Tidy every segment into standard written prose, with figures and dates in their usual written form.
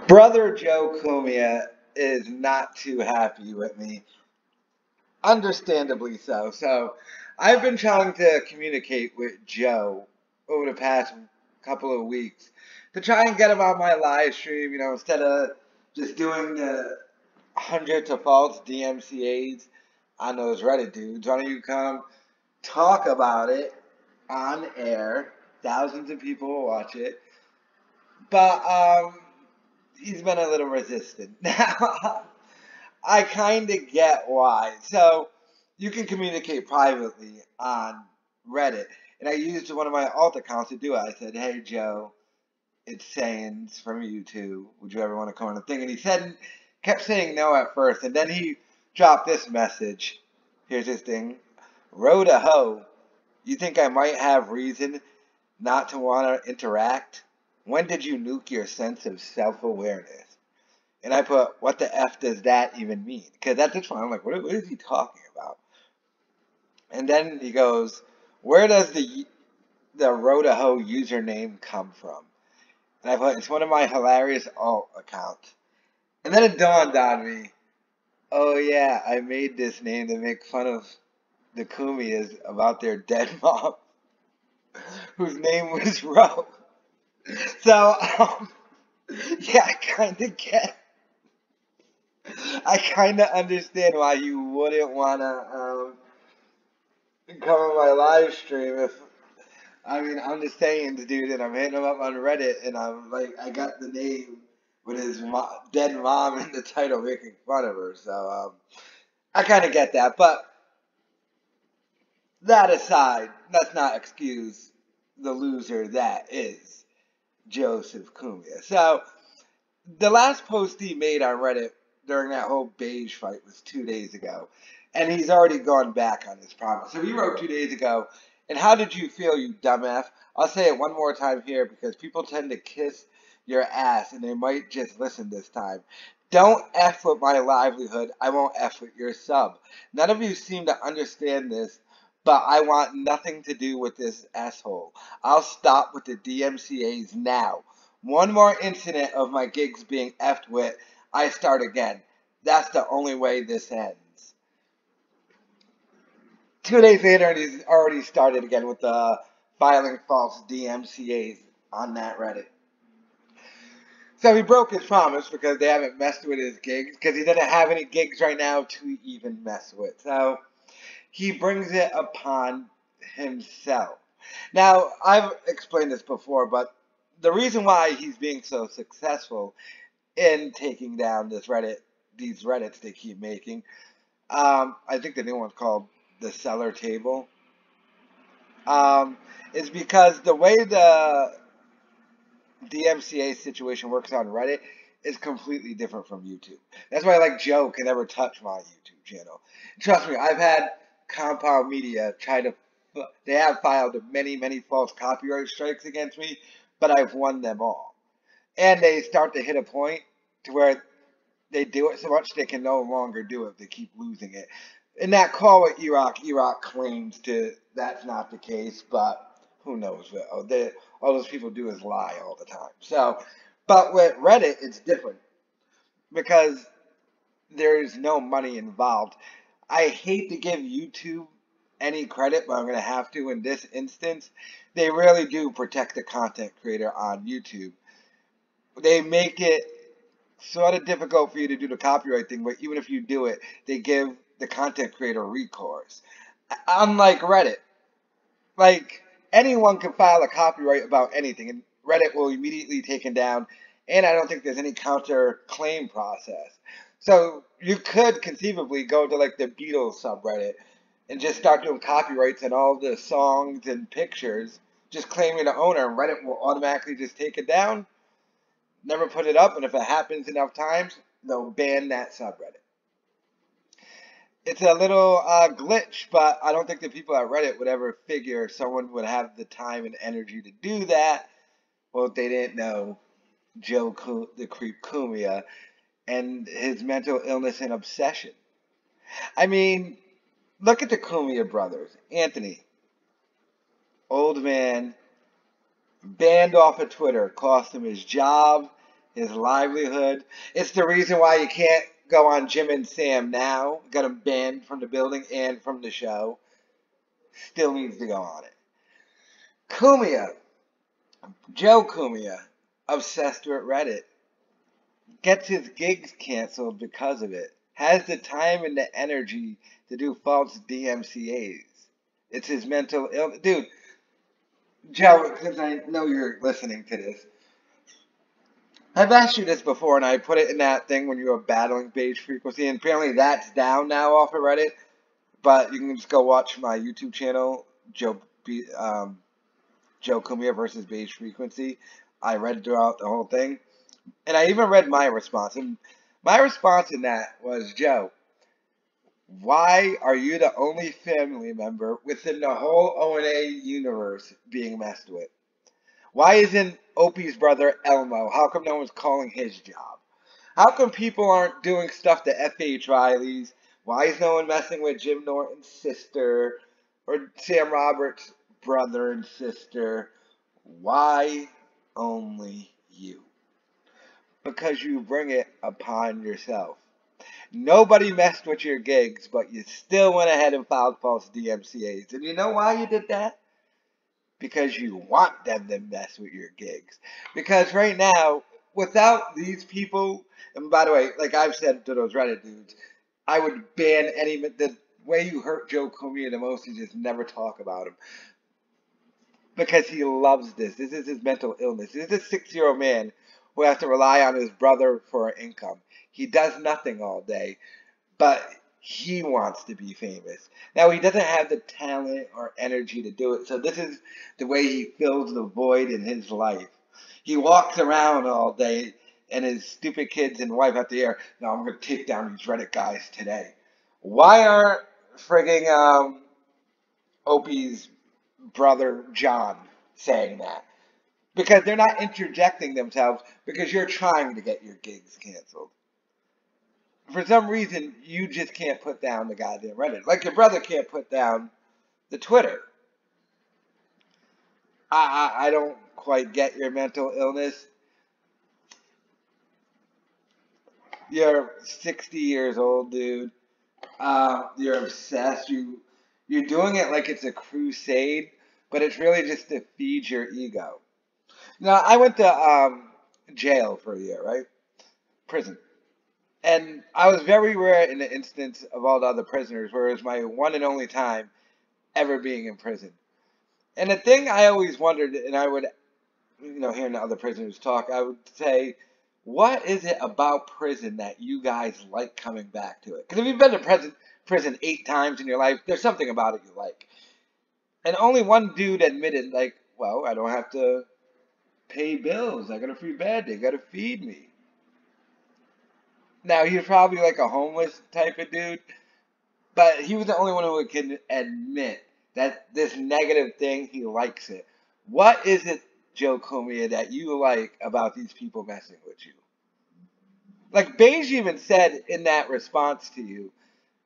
Brother Joe Cumia is not too happy with me, understandably so. So, I've been trying to communicate with Joe over the past couple of weeks to try and get him on my live stream, instead of just doing the hundreds of false DMCAs on those Reddit dudes. Why don't you come talk about it on air? Thousands of people will watch it. But he's been a little resistant. Now, I kind of get why. So, you can communicate privately on Reddit. And I used one of my alt accounts to do it. I said, hey, Joe, it's Sayins from YouTube. Would you ever want to come on the thing? And he kept saying no at first. And then he dropped this message. Here's his thing. Row to hoe. You think I might have reason not to want to interact? When did you nuke your sense of self-awareness? And I put, what the F does that even mean? Because at this point, I'm like, what is he talking about? And then he goes, where does the Rodaho username come from? And I put, it's one of my hilarious alt accounts. And then it dawned on me, oh yeah, I made this name to make fun of the cumias about their dead mom, whose name was Ro. So, yeah, I kind of understand why you wouldn't want to come on my live stream I'm just saying, dude, and I'm hitting him up on Reddit, and I'm like, I got the name with his dead mom in the title making fun of her, so, I kind of get that, but that aside, let's not excuse the loser that is Joseph Cumia. So, the last post he made on Reddit during that whole beige fight was 2 days ago. And he's already gone back on his promise. So he wrote 2 days ago, and how did you feel, you dumb F? I'll say it one more time here because people tend to kiss your ass and they might just listen this time. Don't F with my livelihood. I won't F with your sub. None of you seem to understand this, but I want nothing to do with this asshole. I'll stop with the DMCAs now. One more incident of my gigs being effed with, I start again. That's the only way this ends. 2 days later, and he's already started again with the filing false DMCAs on that Reddit. So he broke his promise because they haven't messed with his gigs, because he doesn't have any gigs right now to even mess with. So he brings it upon himself. Now, I've explained this before, but the reason why he's being so successful in taking down these Reddits they keep making, I think the new one's called the Cellar Table, is because the way the DMCA situation works on Reddit is completely different from YouTube. That's why Joe can never touch my YouTube channel. Trust me, I've had Compound Media they have filed many, many false copyright strikes against me, but I've won them all. And they start to hit a point to where they do it so much they can no longer do it. They keep losing it. In that call with Iraq claims that's not the case, but who knows? All those people do is lie all the time. So, but with Reddit, it's different because there's no money involved. I hate to give YouTube any credit, but I'm going to have to in this instance. They really do protect the content creator on YouTube. They make it sort of difficult for you to do the copyright thing, but even if you do it, they give the content creator recourse. Unlike Reddit, anyone can file a copyright about anything, and Reddit will immediately take it down, and I don't think there's any counter claim process. So you could conceivably go to the Beatles subreddit and just start doing copyrights on all the songs and pictures, just claiming the owner, and Reddit will automatically just take it down, never put it up, and if it happens enough times, they'll ban that subreddit. It's a little glitch, but I don't think the people at Reddit would ever figure someone would have the time and energy to do that. Well, if they didn't know Joe the Creep Cumia and his mental illness and obsession. I mean, look at the Cumia brothers. Anthony, old man, banned off of Twitter, cost him his job, his livelihood. It's the reason why you can't go on Jim and Sam now. Got him banned from the building and from the show. Still needs to go on it. Cumia, Joe Cumia, obsessed with Reddit. Gets his gigs canceled because of it. Has the time and the energy to do false DMCAs. It's his mental illness. Dude, Joe, because I know you're listening to this, I've asked you this before, and I put it in that thing when you were battling beige frequency, and apparently that's down now off of Reddit. But you can just go watch my YouTube channel, Joe Cumia versus beige frequency. I read throughout the whole thing, and I even read my response. And my response in that was, Joe, why are you the only family member within the whole O&A universe being messed with? Why isn't Opie's brother Elmo? How come no one's calling his job? How come people aren't doing stuff to F.H. Riley's? Why is no one messing with Jim Norton's sister or Sam Roberts' brother and sister? Why only you? Because you bring it upon yourself. Nobody messed with your gigs, but you still went ahead and filed false DMCAs. And you know why you did that? Because you want them to mess with your gigs. Because right now, without these people, and by the way, like I've said to those Reddit dudes, I would ban any, the way you hurt Joe Cumia the most is just never talk about him. Because he loves this. This is his mental illness. This is a 6-year-old man who has to rely on his brother for an income. He does nothing all day, but he wants to be famous. Now, he doesn't have the talent or energy to do it, so this is the way he fills the void in his life. He walks around all day, and his stupid kids and wife have to hear, no, I'm going to take down these Reddit guys today. Why aren't frigging Opie's brother John saying that? Because they're not interjecting themselves because you're trying to get your gigs canceled. For some reason, you just can't put down the goddamn Reddit. Like your brother can't put down the Twitter. I don't quite get your mental illness. You're 60 years old, dude. You're obsessed. You're doing it like it's a crusade, but it's really just to feed your ego. Now, I went to jail for a year, right? Prison. And I was very rare in the instance of all the other prisoners, where it was my one and only time ever being in prison. And the thing I always wondered, and I would, hearing the other prisoners talk, I would say, what is it about prison that you guys like coming back to it? Because if you've been to prison 8 times in your life, there's something about it you like. And only one dude admitted, like, well, I don't have to pay bills. I got a free bed. They got to feed me. Now, he was probably like a homeless type of dude, but he was the only one who can admit that this negative thing, he likes it. What is it, Joe Cumia, that you like about these people messing with you? Like Beige even said in that response to you,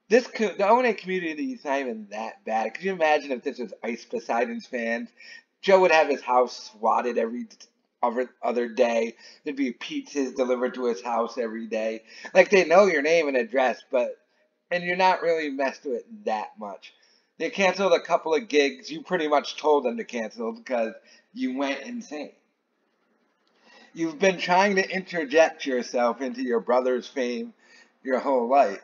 the O&A community is not even that bad. Could you imagine if this was Ice Poseidon's fans? Joe would have his house swatted every other day. There'd be pizzas delivered to his house every day. Like they know your name and address, and you're not really messed with that much. They canceled a couple of gigs. You pretty much told them to cancel because you went insane. You've been trying to interject yourself into your brother's fame your whole life.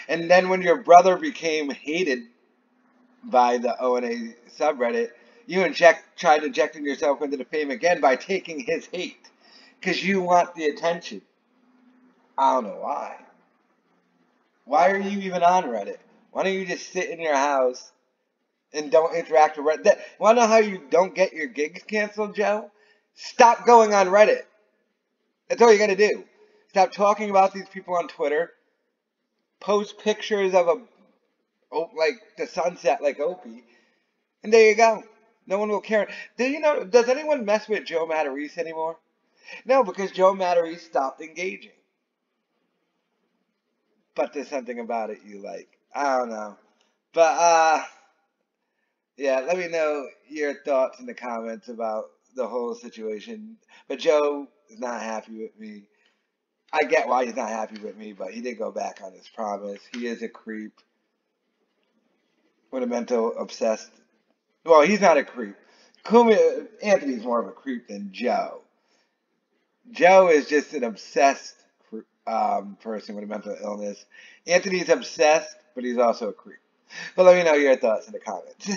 And then when your brother became hated by the O&A subreddit, you tried injecting yourself into the fame again by taking his hate. Because you want the attention. I don't know why. Why are you even on Reddit? Why don't you just sit in your house and don't interact with Reddit? Want to know how you don't get your gigs canceled, Joe? Stop going on Reddit. That's all you got to do. Stop talking about these people on Twitter. Post pictures of like the sunset like Opie. And there you go. No one will care. Does anyone mess with Joe Matarese anymore? No, because Joe Matarese stopped engaging. But there's something about it you like. I don't know. But, yeah, let me know your thoughts in the comments about the whole situation. But Joe, is not happy with me. I get why he's not happy with me, but he did go back on his promise. He is a creep with a mental obsessed. Well, he's not a creep. Anthony's more of a creep than Joe. Joe is just an obsessed person with a mental illness. Anthony's obsessed, but he's also a creep. But let me know your thoughts in the comments.